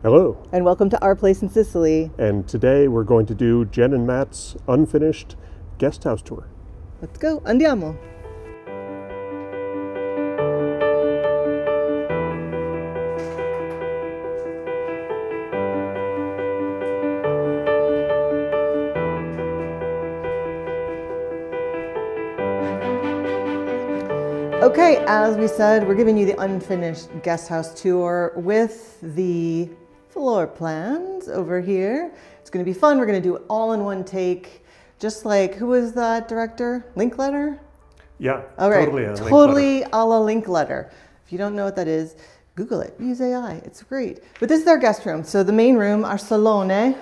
Hello, And welcome to our place in Sicily. and today we're going to do Jenn and Matt's unfinished guest house tour. Let's go, andiamo. Okay, as we said, we're giving you the unfinished guest house tour with the floor plans over here. It's going to be fun. We're going to do it all in one take, just like, who was that director? Linkletter? Yeah, All right, totally a la Linkletter. If you don't know what that is, Google it. Use AI. It's great. But this is our guest room. So the main room, our salone,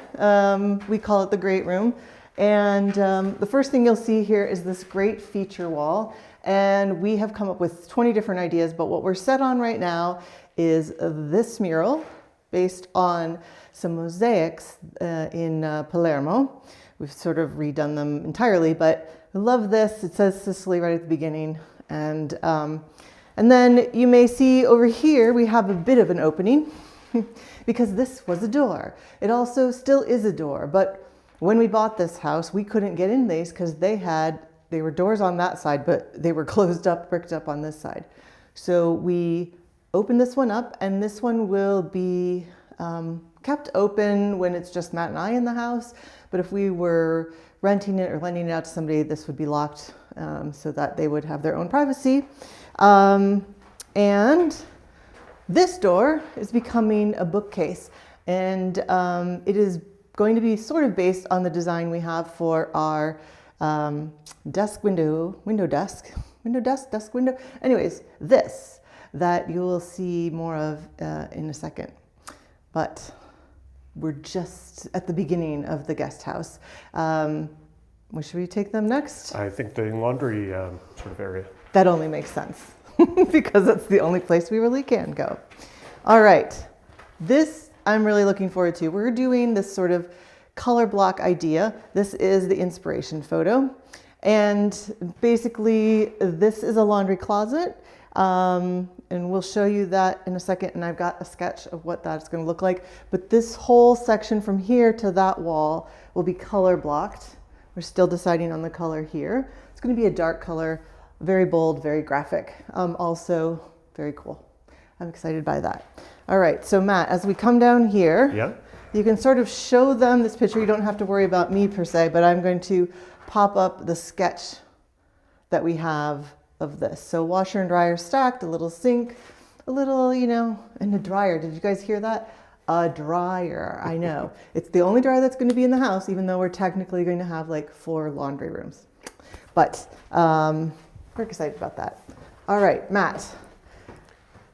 we call it the great room. And the first thing you'll see here is this great feature wall. And we have come up with 20 different ideas, but what we're set on right now is this mural based on some mosaics in Palermo. We've sort of redone them entirely, but I love this. It says Sicily right at the beginning. And then you may see over here, we have a bit of an opening because this was a door. It also still is a door, but when we bought this house, we couldn't get in these because they were doors on that side, but they were closed up, bricked up on this side. So we opened this one up, and this one will be kept open when it's just Matt and I in the house. But if we were renting it or lending it out to somebody, this would be locked so that they would have their own privacy. And this door is becoming a bookcase, and it is going to be sort of based on the design we have for our desk window. Anyways, this that you will see more of in a second. But we're just at the beginning of the guest house. Where should we take them next? I think the laundry sort of area. That only makes sense because that's the only place we really can go. All right, this I'm really looking forward to. We're doing this sort of color block idea. This is the inspiration photo. And basically this is a laundry closet. And we'll show you that in a second. And I've got a sketch of what that's going to look like. But this whole section from here to that wall will be color blocked. We're still deciding on the color here. It's going to be a dark color, very bold, very graphic. Also very cool. I'm excited by that. All right, so Matt, as we come down here, Yeah. you can sort of show them this picture. You don't have to worry about me per se, but I'm going to pop up the sketch that we have of this. So washer and dryer stacked, a little sink, a little, and a dryer. Did you guys hear that? A dryer, I know. It's the only dryer that's going to be in the house, even though we're technically going to have like 4 laundry rooms. But we're excited about that. All right, Matt,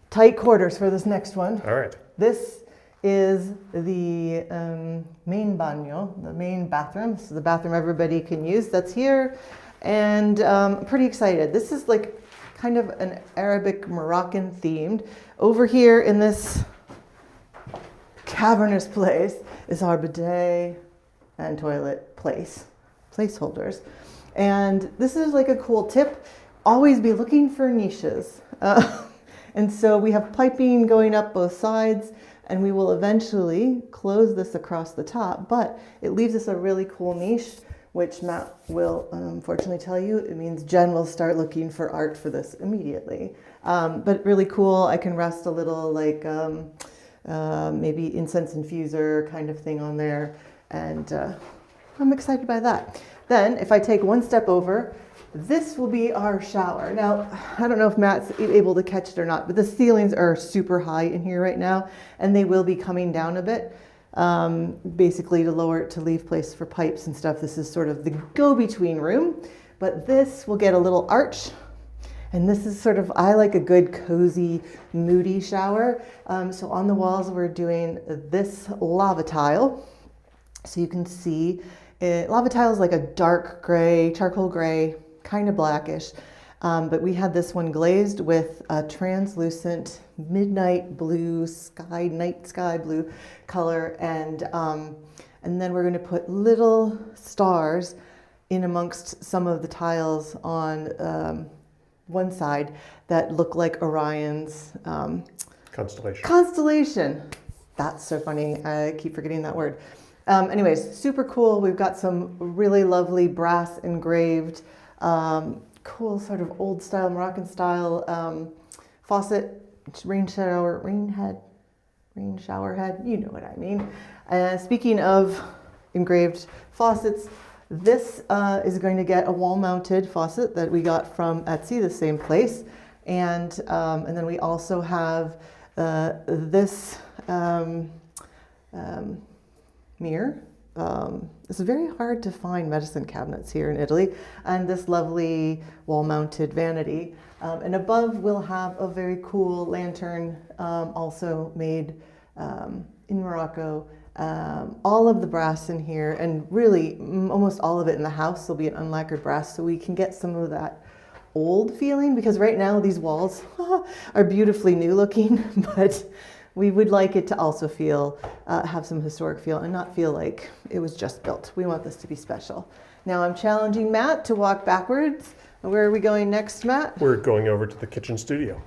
tight quarters for this next one. All right. This is the main baño, the main bathroom. This is the bathroom everybody can use. That's here. And I'm pretty excited. This is like kind of an Arabic Moroccan themed. Over here in this cavernous place is our bidet and toilet placeholders. And this is like a cool tip. Always be looking for niches. And so we have piping going up both sides, and we will eventually close this across the top, but it leaves us a really cool niche, which Matt will unfortunately tell you, it means Jen will start looking for art for this immediately. But really cool. I can rest a little like maybe incense infuser kind of thing on there, and I'm excited by that. Then if I take one step over, this will be our shower. Now, I don't know if Matt's able to catch it or not, but the ceilings are super high in here right now, and they will be coming down a bit, basically to lower it to leave place for pipes and stuff. This is sort of the go-between room, but this will get a little arch, and this is sort of, I like a good, cozy, moody shower. So on the walls, we're doing this lava tile. So you can see lava tile is like a dark gray, charcoal gray, kind of blackish, but we had this one glazed with a translucent midnight blue night sky blue color, and then we're going to put little stars in amongst some of the tiles on one side that look like Orion's constellation. That's so funny. I keep forgetting that word. Anyways, super cool. We've got some really lovely brass engraved, cool sort of old style, Moroccan style faucet, rain shower head. You know what I mean. Speaking of engraved faucets, this is going to get a wall-mounted faucet that we got from Etsy, the same place, and then we also have this mirror. It's very hard to find medicine cabinets here in Italy, and this lovely wall-mounted vanity. And above we'll have a very cool lantern, also made in Morocco. All of the brass in here, and really almost all of it in the house will be an unlacquered brass, so we can get some of that old feeling, because right now these walls are beautifully new looking, but we would like it to also feel, have some historic feel and not feel like it was just built. We want this to be special. Now I'm challenging Matt to walk backwards. Where are we going next, Matt? We're going over to the kitchen studio.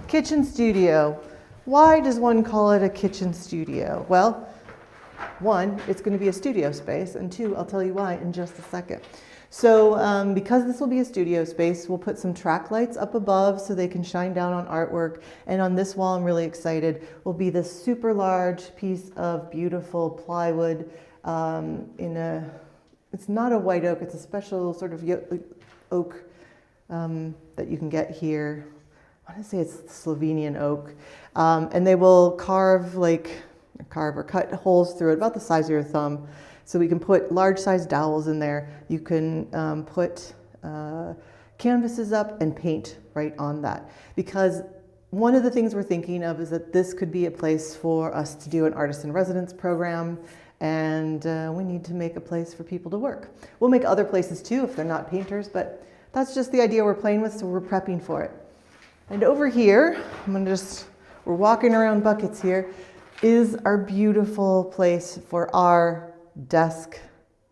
Kitchen studio. Why does one call it a kitchen studio? Well, one, it's going to be a studio space, and two, I'll tell you why in just a second. So because this will be a studio space, we'll put some track lights up above so they can shine down on artwork. And on this wall, I'm really excited, will be this super large piece of beautiful plywood it's not a white oak, it's a special sort of oak that you can get here. I want to say it's Slovenian oak. And they will carve or cut holes through it about the size of your thumb. So we can put large size dowels in there. You can put canvases up and paint right on that. Because one of the things we're thinking of is that this could be a place for us to do an artist in residence program, and we need to make a place for people to work. We'll make other places too if they're not painters, but that's just the idea we're playing with, so we're prepping for it. And over here, we're walking around buckets here, is our beautiful place for our desk,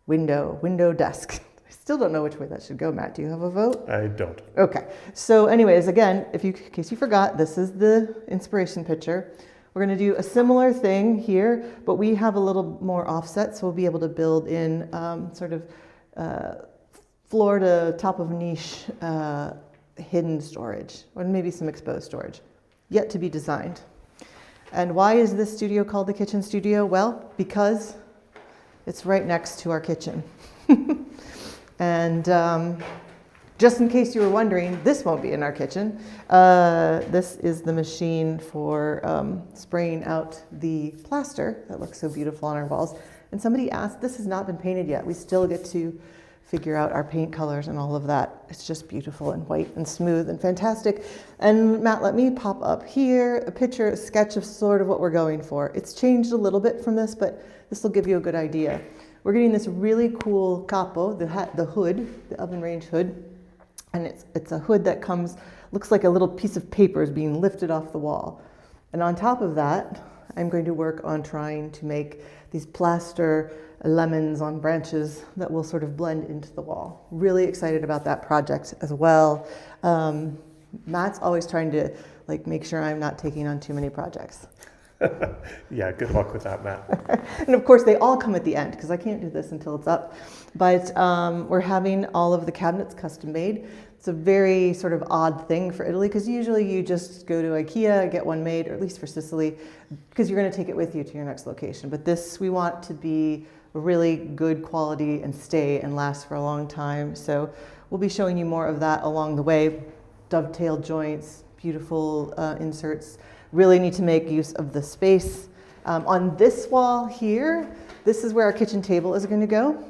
window desk. I still don't know which way that should go, Matt. Do you have a vote? I don't. Okay. So anyways, again, in case you forgot, this is the inspiration picture. We're going to do a similar thing here, but we have a little more offset, so we'll be able to build in sort of floor to top of niche hidden storage, or maybe some exposed storage, yet to be designed. And why is this studio called the kitchen studio? Well, because it's right next to our kitchen. And just in case you were wondering, this won't be in our kitchen. This is the machine for spraying out the plaster that looks so beautiful on our walls. And somebody asked, this has not been painted yet. We still get to figure out our paint colors and all of that. It's just beautiful and white and smooth and fantastic. And Matt, let me pop up here a sketch of sort of what we're going for. It's changed a little bit from this, but this will give you a good idea. We're getting this really cool capo, the hood, the oven range hood. And it's a hood that looks like a little piece of paper is being lifted off the wall. And on top of that, I'm going to work on trying to make these plaster lemons on branches that will sort of blend into the wall. Really excited about that project as well. Matt's always trying to make sure I'm not taking on too many projects. Yeah, good luck with that, Matt. And of course, they all come at the end because I can't do this until it's up. But we're having all of the cabinets custom made. It's a very sort of odd thing for Italy because usually you just go to IKEA, get one made, or at least for Sicily, because you're going to take it with you to your next location. But this we want to be really good quality and stay and last for a long time. So we'll be showing you more of that along the way. Dovetail joints, beautiful inserts. Really need to make use of the space. On this wall here, this is where our kitchen table is going to go.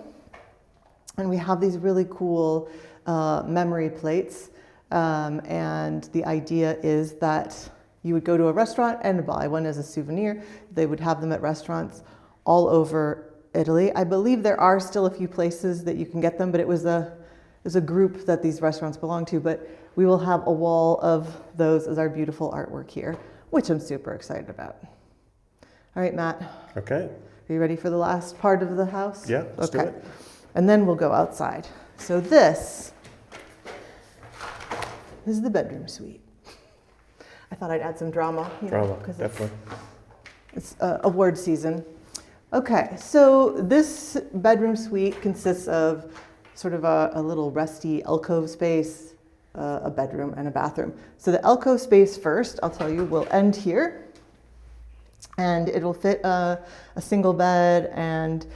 And we have these really cool memory plates. And the idea is that you would go to a restaurant and buy one as a souvenir. They would have them at restaurants all over Italy. I believe there are still a few places that you can get them, but it was a group that these restaurants belong to. But we will have a wall of those as our beautiful artwork here, which I'm super excited about. All right, Matt. Okay. Are you ready for the last part of the house? Yeah, let's do it. And then we'll go outside. So this is the bedroom suite. I thought I'd add some drama. Definitely. It's award season. Okay, so this bedroom suite consists of sort of a little rusty alcove space, a bedroom, and a bathroom. So the alcove space first, I'll tell you, will end here. And it'll fit a single bed, and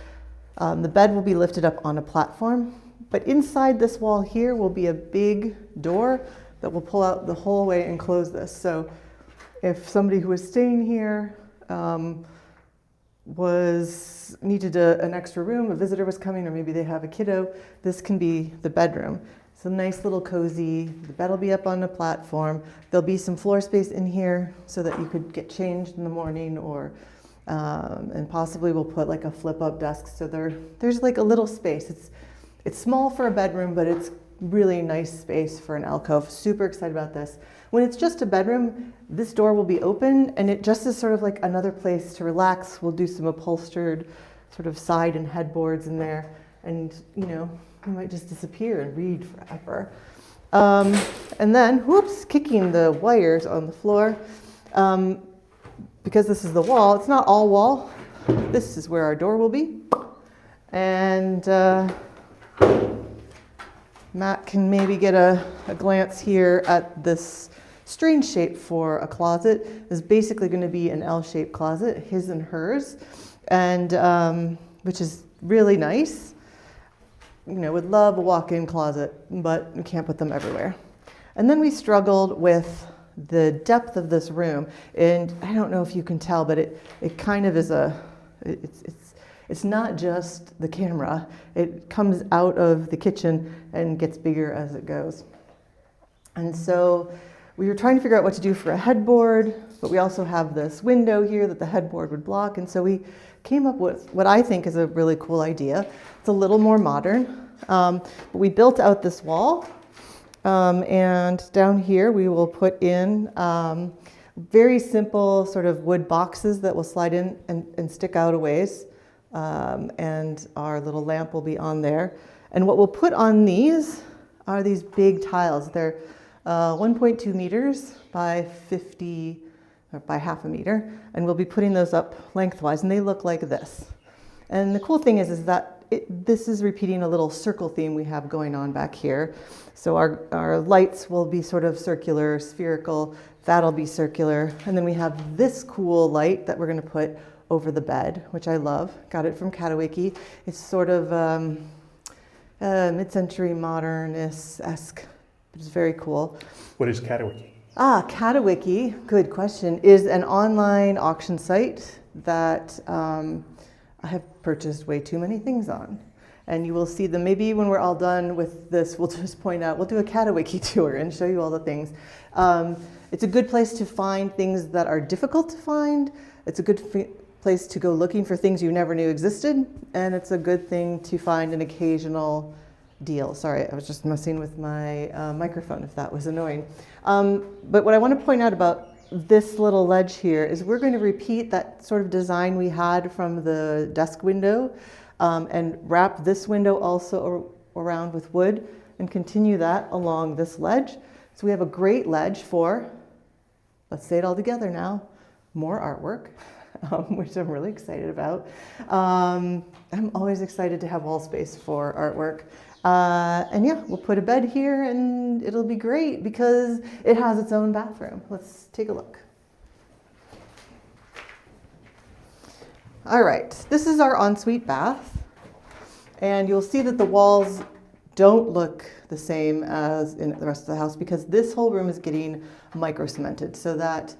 the bed will be lifted up on a platform. But inside this wall here will be a big door that will pull out the whole way and close this. So if somebody who was staying here needed an extra room, a visitor was coming, or maybe they have a kiddo, this can be the bedroom. It's a nice little cozy. The bed will be up on a platform. There'll be some floor space in here so that you could get changed in the morning, or and possibly we'll put like a flip-up desk. So there's like a little space. It's small for a bedroom, but it's really nice space for an alcove. Super excited about this. When it's just a bedroom, this door will be open, and it just is sort of like another place to relax. We'll do some upholstered sort of side and headboards in there, and you might just disappear and read forever. And then, whoops, kicking the wires on the floor. Because this is the wall, it's not all wall. This is where our door will be. And Matt can maybe get a glance here at this strange shape for a closet. It's basically going to be an L-shaped closet, his and hers, and which is really nice. Would love a walk-in closet, but we can't put them everywhere. And then we struggled with the depth of this room, and I don't know if you can tell, but it kind of is it's not just the camera. It comes out of the kitchen and gets bigger as it goes. And so we were trying to figure out what to do for a headboard, but we also have this window here that the headboard would block. And so we came up with what I think is a really cool idea. It's a little more modern. But we built out this wall, and down here we will put in very simple sort of wood boxes that will slide in and stick out a ways. And our little lamp will be on there. And what we'll put on these are these big tiles. They're 1.2 meters by 50, or by half a meter. And we'll be putting those up lengthwise, and they look like this. And the cool thing is that this is repeating a little circle theme we have going on back here. So our lights will be sort of circular, spherical. That'll be circular. And then we have this cool light that we're going to put over the bed, which I love. Got it from Catawiki. It's sort of mid-century modernist-esque. It's very cool. What is Catawiki? Catawiki, good question, is an online auction site that I have purchased way too many things on. And you will see them, maybe when we're all done with this, we'll just point out, we'll do a Catawiki tour and show you all the things. It's a good place to find things that are difficult to find. It's a good place to go looking for things you never knew existed. And it's a good thing to find an occasional deal. Sorry, I was just messing with my microphone if that was annoying. But what I want to point out about this little ledge here is we're going to repeat that sort of design we had from the desk window, and wrap this window also around with wood and continue that along this ledge. So we have a great ledge for, let's say it all together now, more artwork, which I'm really excited about. I'm always excited to have wall space for artwork. And yeah, we'll put a bed here and it'll be great because it has its own bathroom. Let's take a look. All right, this is our ensuite bath. And you'll see that the walls don't look the same as in the rest of the house because this whole room is getting micro-cemented. So that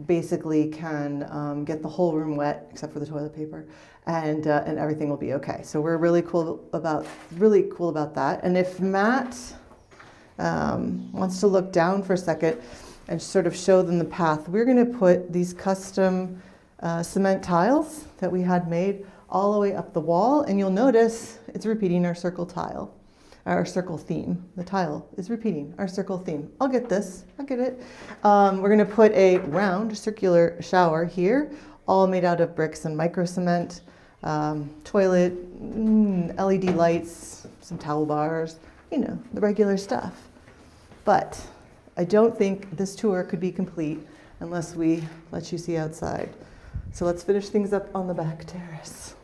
basically can get the whole room wet except for the toilet paper, and everything will be okay. So we're really cool about that. And if Matt wants to look down for a second and sort of show them the path, we're going to put these custom cement tiles that we had made all the way up the wall, and you'll notice it's repeating our circle tile. Our circle theme. The tile is repeating our circle theme. I'll get this. I'll get it. We're going to put a round circular shower here, all made out of bricks and micro cement. Toilet, LED lights, some towel bars, the regular stuff. But I don't think this tour could be complete unless we let you see outside. So let's finish things up on the back terrace.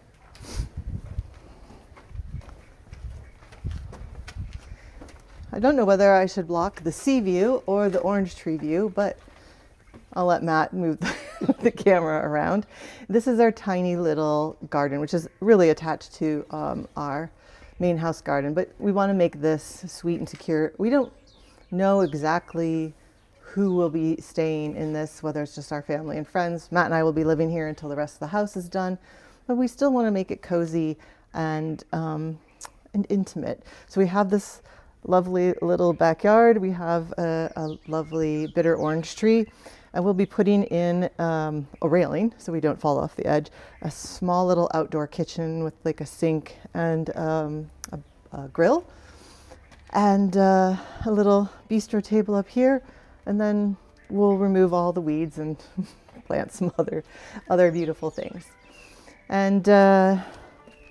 I don't know whether I should block the sea view or the orange tree view, but I'll let Matt move the camera around. This is our tiny little garden, which is really attached to our main house garden, but we want to make this sweet and secure. We don't know exactly who will be staying in this, whether it's just our family and friends. Matt and I will be living here until the rest of the house is done, but we still want to make it cozy and intimate. So we have this lovely little backyard. We have a lovely bitter orange tree, and we'll be putting in a railing so we don't fall off the edge, a small little outdoor kitchen with like a sink and a grill, and a little bistro table up here, and then we'll remove all the weeds and plant some other beautiful things. And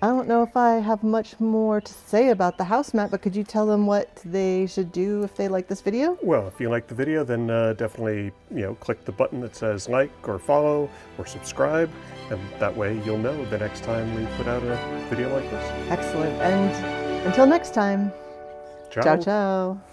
I don't know if I have much more to say about the house, Matt, but could you tell them what they should do if they like this video? Well, if you like the video, then definitely, click the button that says like or follow or subscribe, and that way you'll know the next time we put out a video like this. Excellent. And until next time, Ciao. ciao, ciao.